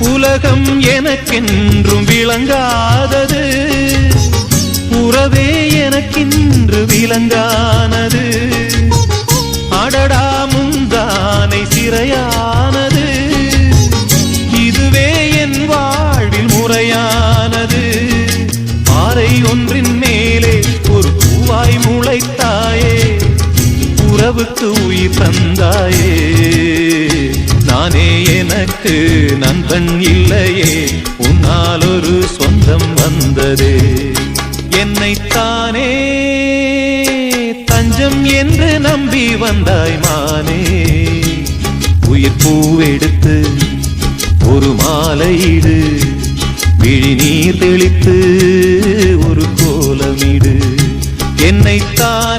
உலகம் எனக்கென்றும் விளங்காதது, உறவே எனக்கின்று விளங்கானது. அடடா முந்தானை சிறையானது, இதுவே என் வாழ்வில் முறையானது. பாறை ஒன்றின் மேலே ஒரு பூவாய் முளைத்தாயே, உறவுக்கு உயிர் தந்தாயே. நானே எனக்கு நண்பன் இல்லையே, உன்னால் ஒரு சொந்தம் வந்ததே. என்னைத்தானே தஞ்சம் என்று நம்பி வந்தாய் மானே. உயிர் பூவெடுத்து ஒரு மாலையிடு, விழி நீர் தெளித்து ஒரு கோலமிடு. என்னைத்தான்